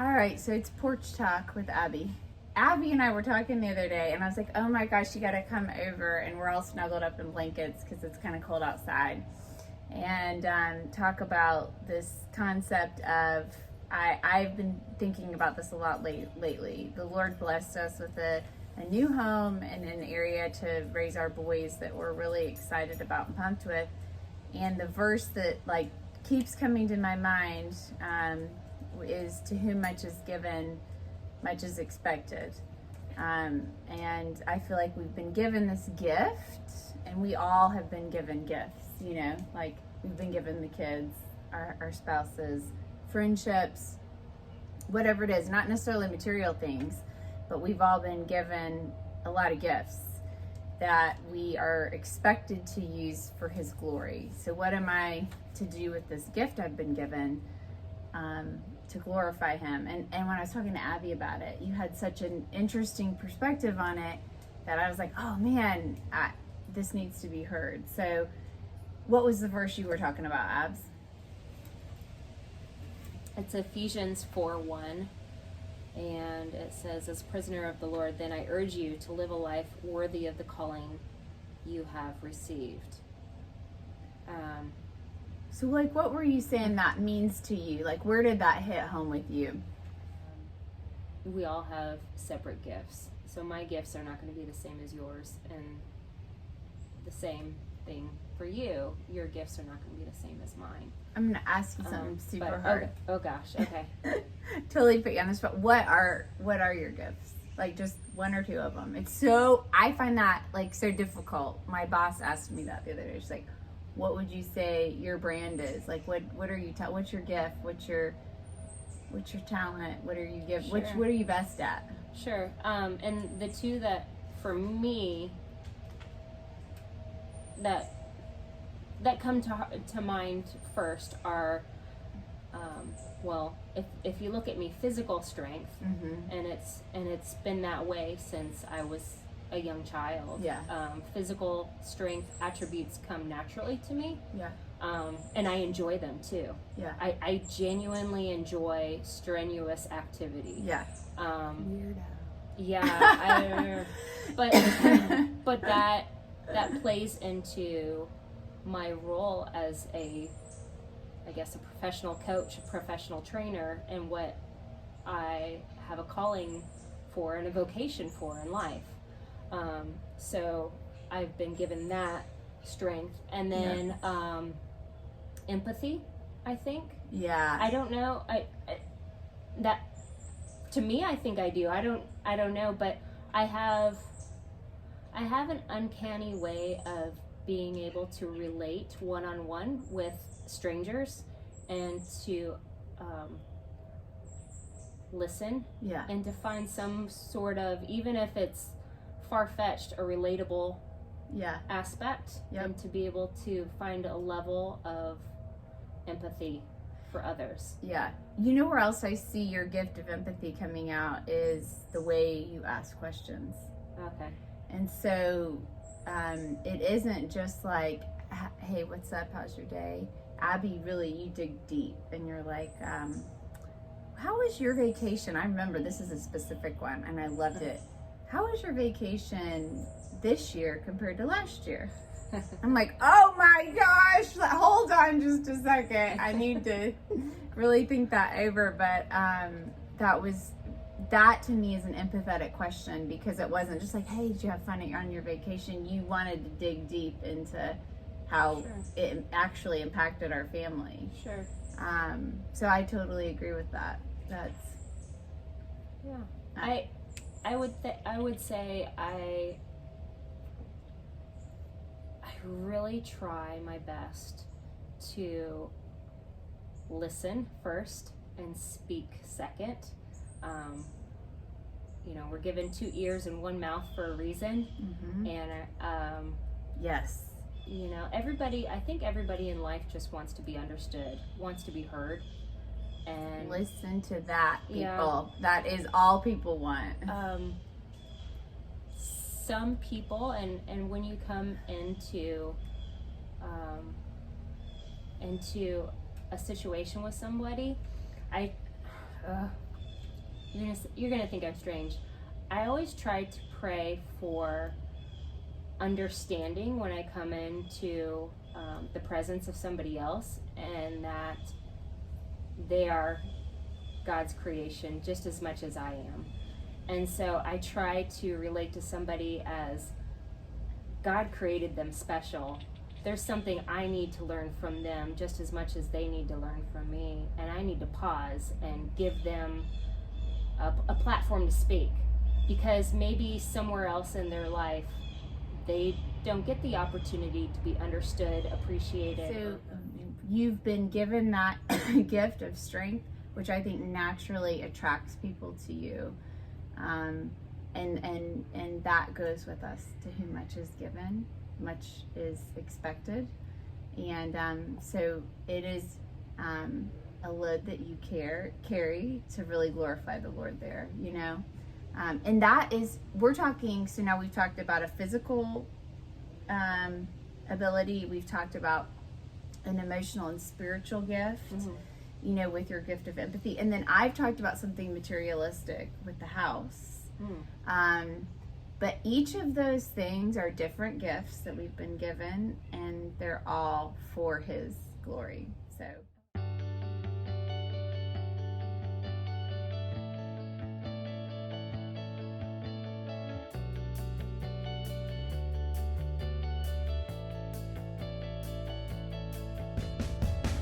All right, so it's Porch Talk with Abby. Abby and I were talking the other day, and I was like, oh my gosh, you got to come over. And we're all snuggled up in blankets because it's kind of cold outside. And talk about this concept of, I've been thinking about this a lot lately. The Lord blessed us with a new home and an area to raise our boys that we're really excited about and pumped with. And the verse that like keeps coming to my mind is, to whom much is given, much is expected. And I feel like we've been given this gift, and we all have been given gifts, you know, like we've been given the kids, our spouses, friendships, whatever it is, not necessarily material things, but we've all been given a lot of gifts that we are expected to use for His glory. So what am I to do with this gift I've been given to glorify Him? And when I was talking to Abby about it, you had such an interesting perspective on it that I was like, oh man, this needs to be heard. So what was the verse you were talking about, Abs? It's Ephesians 4:1, and it says, as prisoner of the Lord, then I urge you to live a life worthy of the calling you have received. So like, what were you saying that means to you? Like, where did that hit home with you? We all have separate gifts. So my gifts are not going to be the same as yours, and the same thing for you. Your gifts are not going to be the same as mine. I'm going to ask you something super hard. Oh gosh, okay. Totally put you on the spot. What are your gifts? Like, just one or two of them. I find that like so difficult. My boss asked me that the other day. She's like, what would you say your brand is? Like, what are you, what's your gift? What's your talent? What are you Sure. What are you best at? Sure. And the two that, for me, that come to mind first are, well, if you look at me, physical strength, Mm-hmm. and it's been that way since I was a young child. Yeah. Physical strength attributes come naturally to me. Yeah. And I enjoy them too. Yeah. I genuinely enjoy strenuous activity. Yeah. Weirdo. Yeah. But that plays into my role as a professional coach, a professional trainer, and what I have a calling for and a vocation for in life. So I've been given that strength, and then empathy, I think. Yeah. I don't know. That to me, I think I do. I don't know, but I have an uncanny way of being able to relate one-on-one with strangers and to listen. Yeah. And to find some sort of, even if it's far-fetched, a relatable aspect. Yep. And to be able to find a level of empathy for others. Yeah. You know where else I see your gift of empathy coming out is the way you ask questions. Okay. And so it isn't just like, hey, what's up? How's your day? Abby, really, you dig deep and you're like, how was your vacation? I remember this is a specific one and I loved it. How was your vacation this year compared to last year? I'm like, oh my gosh, hold on just a second. I need to really think that over. But that to me is an empathetic question, because it wasn't just like, hey, did you have fun on your vacation? You wanted to dig deep into how it actually impacted our family. Sure. So I totally agree with that. That's I would say I really try my best to listen first and speak second. We're given 2 ears and 1 mouth for a reason. Mm-hmm. And yes. I think everybody in life just wants to be understood, wants to be heard. And listen to that, people. Yeah. That is all people want. Some people, and when you come into a situation with somebody, you're gonna think I'm strange. I always try to pray for understanding when I come into the presence of somebody else, and that they are God's creation just as much as I am. And so I try to relate to somebody as God created them special. There's something I need to learn from them just as much as they need to learn from me, and I need to pause and give them a platform to speak, because maybe somewhere else in their life they don't get the opportunity to be understood, appreciated. So you've been given that gift of strength, which I think naturally attracts people to you. And that goes with us. To whom much is given, much is expected. And so it is a load that you carry to really glorify the Lord there, you know. And that is, we're talking, so now we've talked about a physical ability. We've talked about an emotional and spiritual gift, you know, with your gift of empathy. And then I've talked about something materialistic with the house. But each of those things are different gifts that we've been given, and they're all for His glory. So